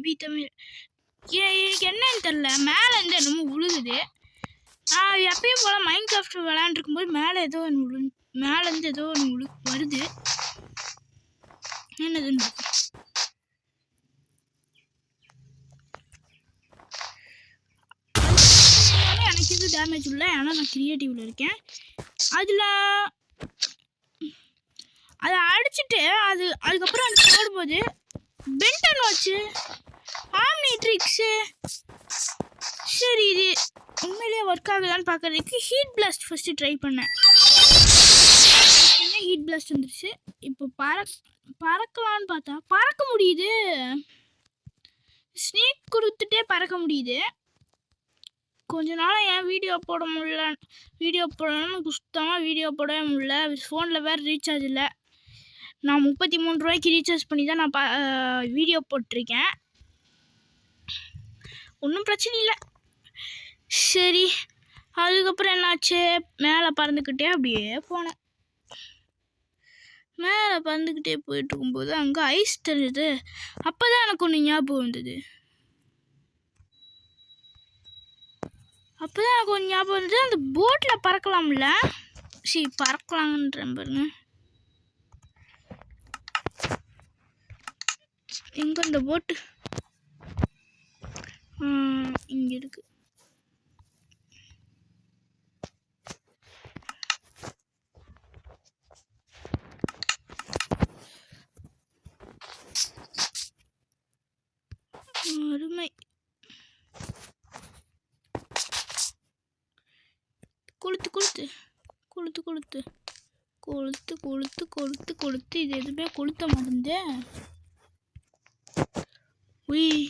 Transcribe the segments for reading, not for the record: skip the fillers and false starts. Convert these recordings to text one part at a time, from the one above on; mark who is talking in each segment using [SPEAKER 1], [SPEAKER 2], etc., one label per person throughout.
[SPEAKER 1] Baby Tamil. எனக்கு என்னன்னு தெரில, மேலே இருந்து என்னமோ விழுகுது. நான் எப்பயும் போல் மைண்ட் கிராஃப்ட் விளையாண்டுருக்கும்போது மேலேருந்து ஏதோ ஒன்று வருது. என்னதுன்னு எனக்கு எதுவும் டேமேஜ் இல்லை, ஏன்னா நான் கிரியேட்டிவ்ல இருக்கேன். அதில் அதை அடிச்சுட்டு அதுக்கப்புறம் அது போடும்போது பென்டன் வாட்ச்சு, ஆம்னிட்ரிக்ஸு. சரி, இது உண்மையிலேயே ஒர்க் ஆகுதான்னு பார்க்கறதுக்கு ஹீட் பிளாஸ்ட் ஃபஸ்ட்டு ட்ரை பண்ணேன். ஹீட் பிளாஸ்ட் வந்துருச்சு. இப்போ பறக்கலான்னு பார்த்தா பறக்க முடியுது. ஸ்னேக் கொடுத்துட்டே பறக்க முடியுது. கொஞ்ச நாள் ஏன் வீடியோ போடணும்னு சுத்தமாக வீடியோ போடவே முடியல. ஃபோனில் வேறு ரீசார்ஜ் இல்லை. நான் 33 ரூபாய்க்கு ரீசார்ஜ் பண்ணி தான் நான் வீடியோ போட்டிருக்கேன். ஒன்றும் பிரச்சனை இல்லை. சரி, அதுக்கப்புறம் என்னாச்சு, மேலே பறந்துக்கிட்டே அப்படியே போனேன். மேலே பறந்துக்கிட்டே போயிட்டு இருக்கும்போது அங்கே ஐஸ் தெரியுது. அப்போ தான் எனக்கு ஒன்று ஞாபகம் வந்தது. அந்த போட்டில் பறக்கலாம்ல. பறக்கலாங்கன்றேன் பாருங்க. எங்கே அந்த போட்டு? இங்கே இருக்கு. அருமை. கொளுத்து இது எதுவுமே கொளுத்த மாட்டேங்குது. உய்,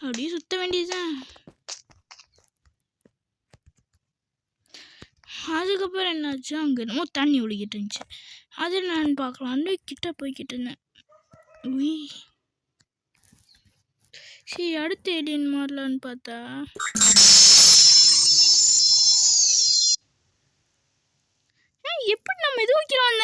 [SPEAKER 1] அப்படியே சுத்த வேண்டியதுதான். அதுக்கப்புறம் என்னாச்சு, அங்கே என்னமோ தண்ணி ஒழுகிட்டு இருந்துச்சு. அது நான் பார்க்கலான்னு கிட்ட போய்கிட்டு இருந்தேன். உய், சரி, அடுத்து ஏலியன் மாறலான்னு பார்த்தா எப்படி நம்ம எது வைக்கிறோம்?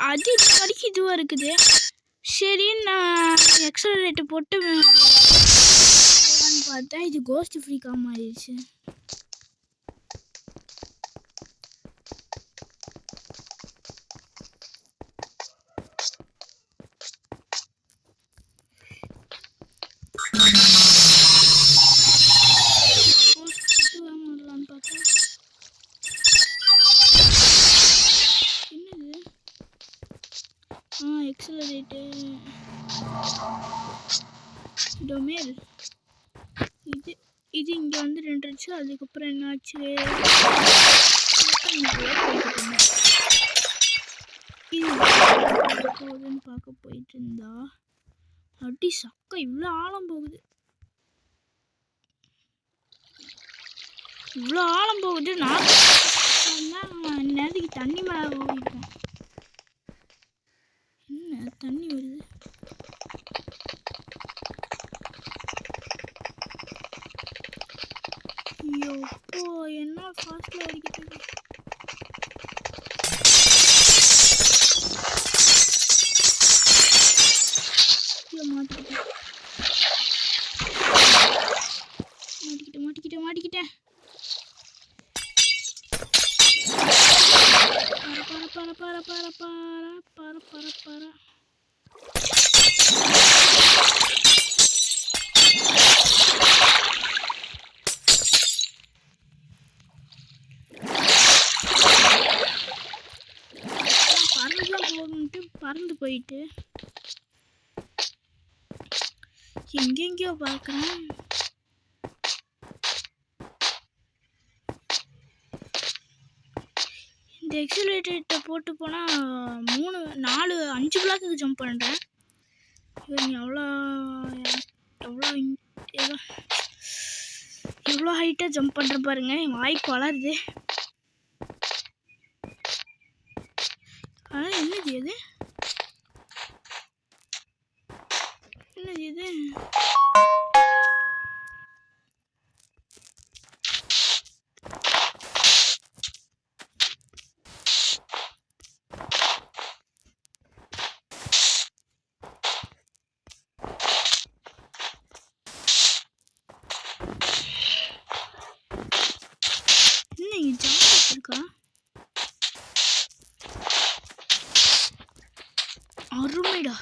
[SPEAKER 1] அது வரைக்கும் இதுவாக இருக்குது. சரி, நான் எக்ஸலரேட்டர் போட்டு பார்த்தா இது கோஸ்ட் ஃப்ரீக்காக மாறிடுச்சு. எக்ஸலரேட்டர் டொமேல் இது இங்கே வந்து நின்றுச்சு. அதுக்கப்புறம் என்னாச்சு, போகுதுன்னு பார்க்க போயிட்டு இருந்தா அடி சக்கை இவ்வளோ ஆழம் போகுது. நான் நேரத்துக்கு தண்ணி மேலே ஓடிட்டேன். என்ன தண்ணி வருது? ஐயோ, என்ன ஃபாஸ்ட்ல ஓடிக்கிட்டு மாட்டிக்கிட்டேன். பர பறந்து போயிட்டு எங்கெங்கயோ பார்க்குறேன். இந்த எக்ஸலரேட்டர்கிட்ட போட்டு போனால் 3, 4, 5 பிளாக்குக்கு ஜம்ப் பண்ணுறேன். எவ்வளோ ஹைட்டாக ஜம்ப் பண்ணுற பாருங்க. என் வாய்ப்பு வளருது. ஆனால் என்னது அது? என்னது இது? இருக்கா? அருமைடா.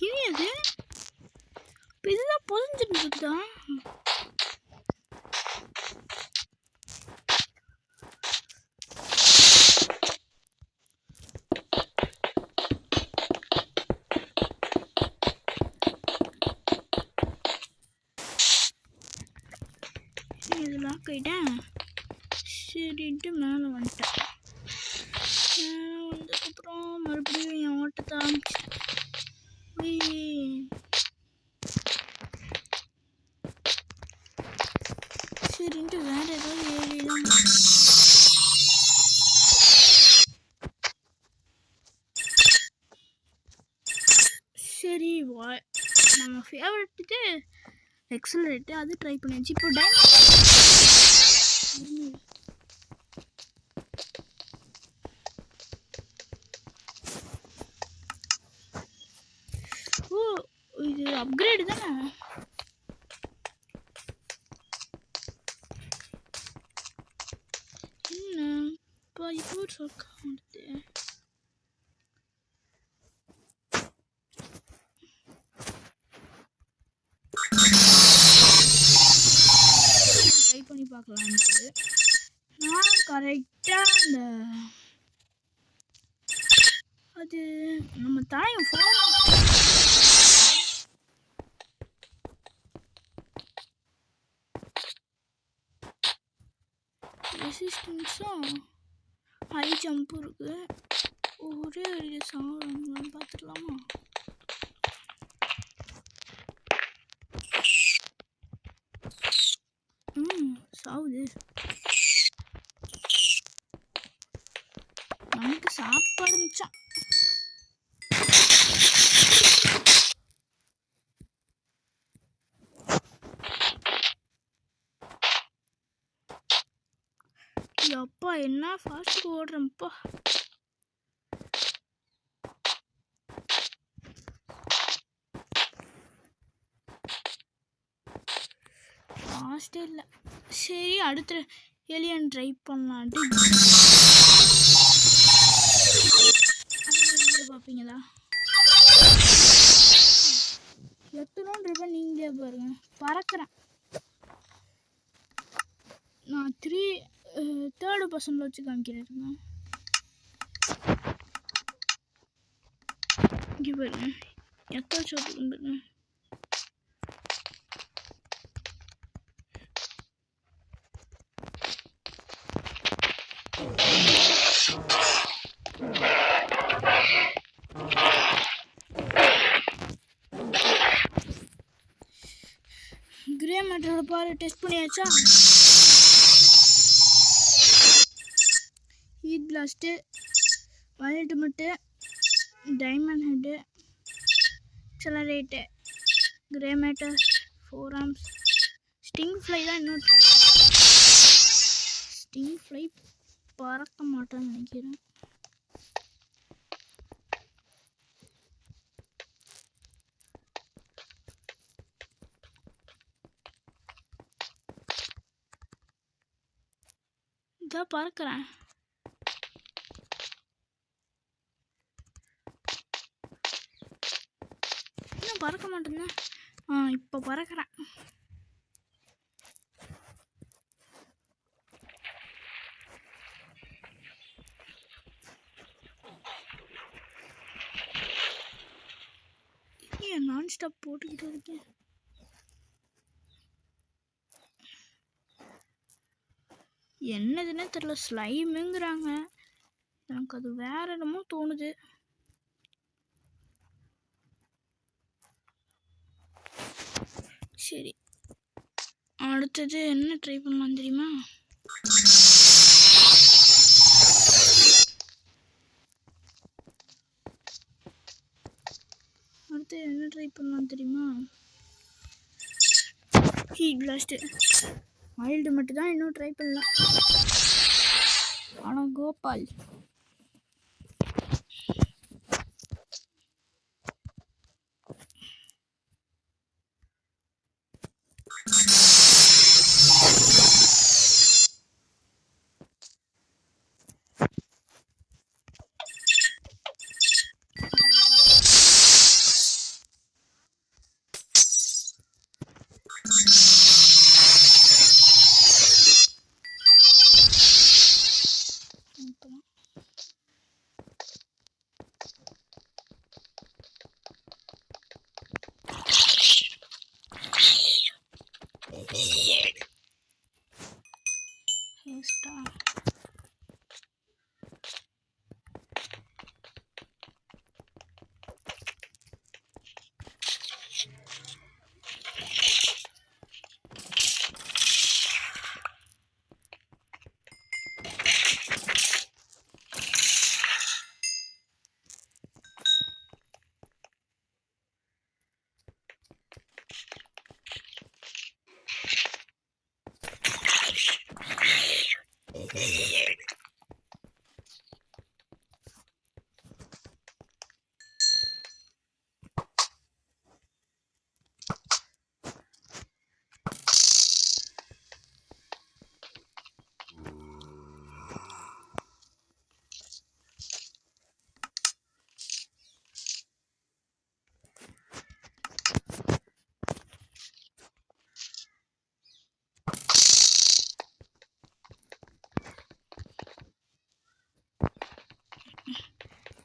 [SPEAKER 1] இனி அது இதுதான் பொதிஞ்சிட்டு இருக்குதா? இதெல்லாம் போயிட்டேன். சரின்ட்டு மேலே வந்துட்டேன். மேலே வந்ததுக்கப்புறம் மறுபடியும் என் ஓட்டத்தை ஆரம்பிச்சிட்டேன். சரின்ட்டு வேற ஏதாவது ஏறிடலாம். சரி நம்ம ஃபேவரட் இது எக்ஸலரேட்டு, அது ட்ரை பண்ணியாச்சு. இப்போ ஓ இது அப்கிரேடு தானே? என்ன இப்போ இப்போ சொல்லுது ட்ரை பண்ணி பார்க்கலான்ட்டு. நான் கரெக்டாக அந்த அது நம்ம தாயம் ரெசிஸ்டன்ஸும் ஹை ஜம்பும் இருக்குது. ஒரே அடியில் சாப்பிடலான்னு பார்த்துக்கலாமா? சாவுது. நமக்கு சாப்பாடு மிச்சம். அப்பா என்ன ஃபாஸ்ட் ஓடுறேன்ப்பா. ஃபாஸ்டே இல்லை. சரி அடுத்த ஏலியன் ட்ரை பண்ணலான்ட்டு பார்ப்பீங்களா? எத்தனோன்றப்ப நீங்களே பாருங்க. பறக்கிறேன் நான். 3rd பர்சன்ல வச்சு காமிக்கிறேன். இங்கே பாருங்க எத்தனை ஷாப்புக்கு பாருங்க. கிரே மேட்டரோட பாரு டெஸ்ட் பண்ணியாச்சா? Heat blast, ultimate, diamond head, accelerate, grey matter, 4 arms, sting fly தான் இன்னும். ஸ்டிங் ஃப்ளை பறக்க மாட்டேன்னு நினைக்கிறேன். இதான் பறக்கிறேன். இன்னும் பறக்க மாட்டேங்க. இப்போ பறக்கிறேன். ஏன் நான் ஸ்டாப் போட்டுக்கிட்டு இருக்கேன்? என்னதுன்னே தெரியல. ஸ்லைமுங்கிறாங்க. எனக்கு அது வேற என்னமோ தோணுது. சரி அடுத்தது என்ன ட்ரை பண்ணலாம் தெரியுமா? அடுத்து என்ன ட்ரை பண்ணலாம் தெரியுமா? ஹீட் பிளாஸ்ட் மைல்டு மட்டும் தான் இன்னும் ட்ரை பண்ணலாம். ஆனால் கோபால்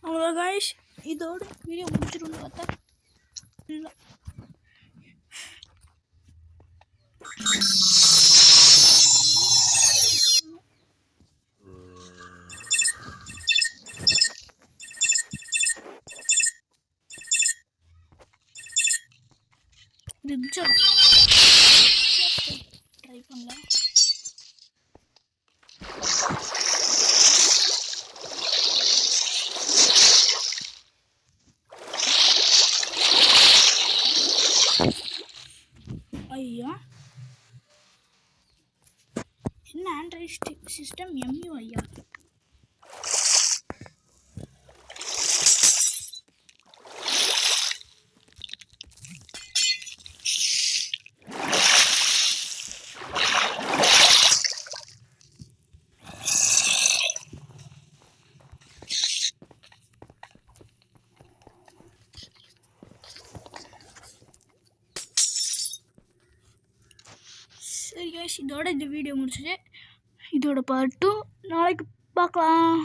[SPEAKER 1] அவ்வளோ காய்ஸ், இதோட வீடியோ முடிச்சிடும்னு பார்த்தா இல்லை. ட்ரை பண்ணலாம். ஐயா என்ன ஆண்ட்ராய்டு சிஸ்டம் எம்யூ ஐயா. சரி கைஸ், இதோட இந்த வீடியோ முடிச்சுட்டு இதோட பார்ட் 2 நாளைக்கு பார்க்கலாம்.